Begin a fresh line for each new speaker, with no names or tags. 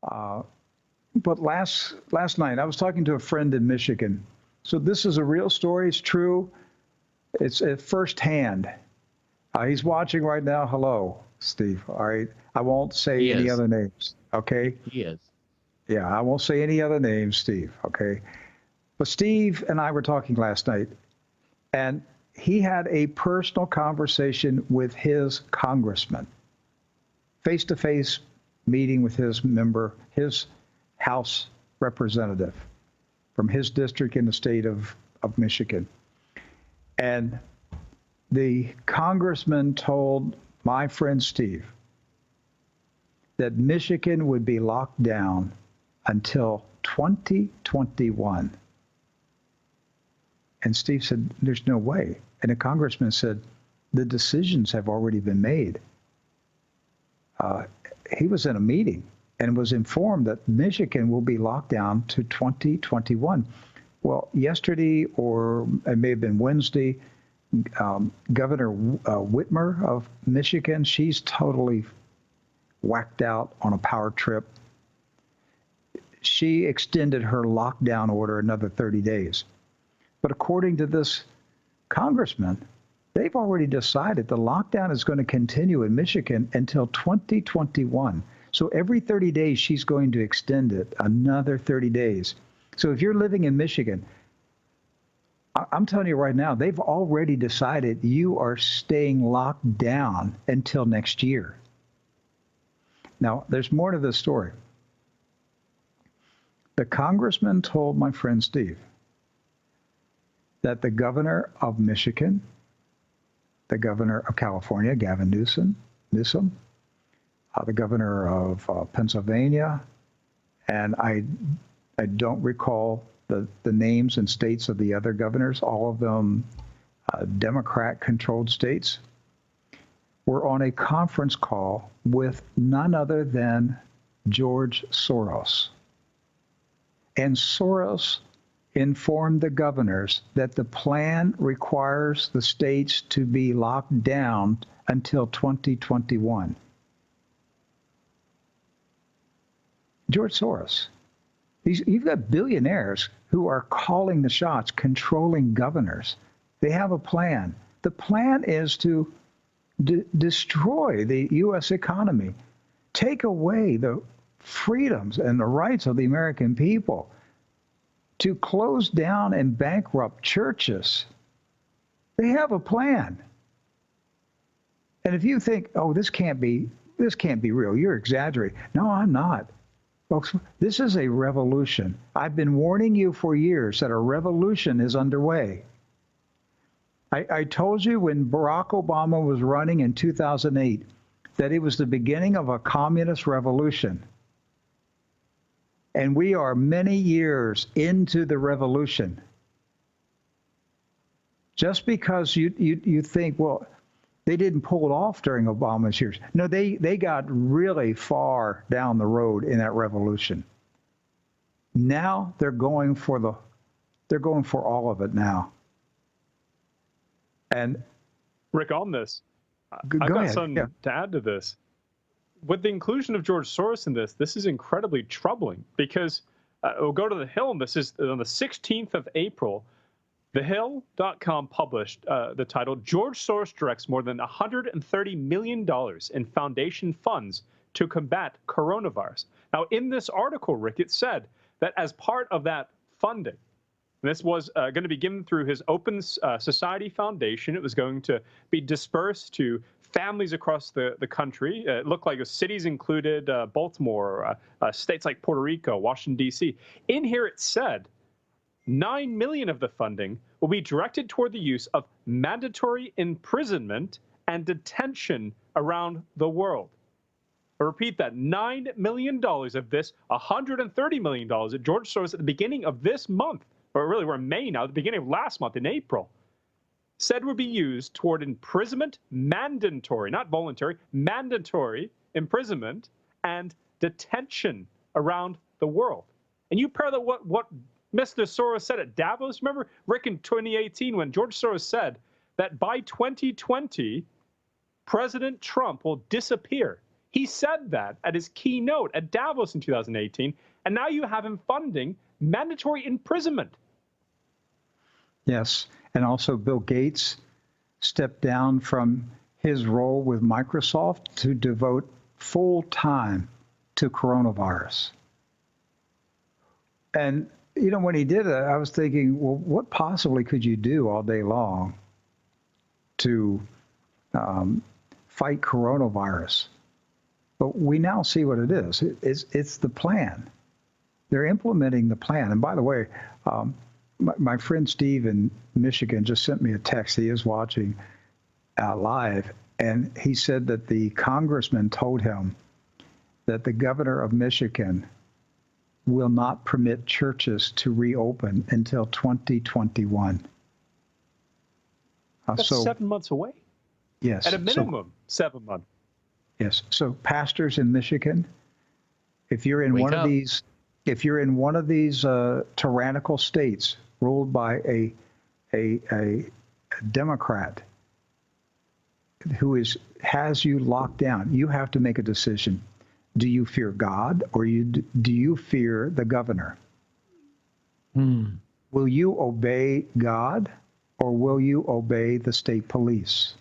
Uh, but last night I was talking to a friend in Michigan. So this is a real story. It's true. It's firsthand. He's watching right now. Hello, Steve. All right. I won't say
He
any
is.
other names. Okay.
He is.
Yeah, I won't say any other names, Steve. Okay. But Steve and I were talking last night, and he had a personal conversation with his congressman, face to face meeting with his member, his House representative from his district in the state of Michigan. And the congressman told my friend Steve that Michigan would be locked down until 2021. And Steve said, there's no way. And the congressman said, the decisions have already been made. He was in a meeting and was informed that Michigan will be locked down to 2021. Well, yesterday, or it may have been Wednesday, Governor Whitmer of Michigan, she's totally whacked out on a power trip. She extended her lockdown order another 30 days. But according to this congressman, they've already decided the lockdown is going to continue in Michigan until 2021. So every 30 days, she's going to extend it another 30 days. So if you're living in Michigan, I'm telling you right now, they've already decided you are staying locked down until next year. Now, there's more to this story. The congressman told my friend Steve that the governor of Michigan, the governor of California, Gavin Newsom, the governor of Pennsylvania, and I don't recall the names and states of the other governors, all of them Democrat-controlled states, were on a conference call with none other than George Soros. And Soros informed the governors that the plan requires the states to be locked down until 2021. George Soros. You've got billionaires who are calling the shots, controlling governors. They have a plan. The plan is to destroy the U.S. economy, take away the freedoms and the rights of the American people, to close down and bankrupt churches. They have a plan. And if you think, oh, this can't be real, you're exaggerating. No, I'm not. Folks, this is a revolution. I've been warning you for years that a revolution is underway. I told you when Barack Obama was running in 2008 that it was the beginning of a communist revolution. And we are many years into the revolution. Just because you think, well, they didn't pull it off during Obama's years. No, they got really far down the road in that revolution. Now they're going for all of it now. And
Rick, on this,
go
I've got
ahead.
something to add to this. With the inclusion of George Soros in this is incredibly troubling because we'll go to The Hill, and this is on the 16th of April. TheHill.com published the title, George Soros directs more than $130 million in foundation funds to combat coronavirus. Now, in this article, Rick, it said that as part of that funding, this was going to be given through his Open Society Foundation. It was going to be dispersed to families across the country. It looked like cities included Baltimore, states like Puerto Rico, Washington, D.C. In here it said $9 million of the funding will be directed toward the use of mandatory imprisonment and detention around the world. I repeat that, $9 million of this, $130 million that George Soros at the beginning of this month, or really we're in May now, the beginning of last month in April, said would be used toward imprisonment, mandatory, not voluntary, mandatory imprisonment and detention around the world. And you pair that what Mr. Soros said at Davos. Remember, Rick, in 2018, when George Soros said that by 2020, President Trump will disappear. He said that at his keynote at Davos in 2018, and now you have him funding mandatory imprisonment.
Yes. And also Bill Gates stepped down from his role with Microsoft to devote full time to coronavirus. And, you know, when he did it, I was thinking, well, what possibly could you do all day long to fight coronavirus? But we now see what it is. It's the plan. They're implementing the plan. And by the way, my friend Steve in Michigan just sent me a text. He is watching live, and he said that the congressman told him that the governor of Michigan will not permit churches to reopen until 2021.
That's 7 months away.
Yes.
At a minimum, 7 months.
Yes. So pastors in Michigan, if you're in one of these, tyrannical states ruled by a Democrat who has you locked down, you have to make a decision. Do you fear God, or do you fear the governor? Will you obey God, or will you obey the state police?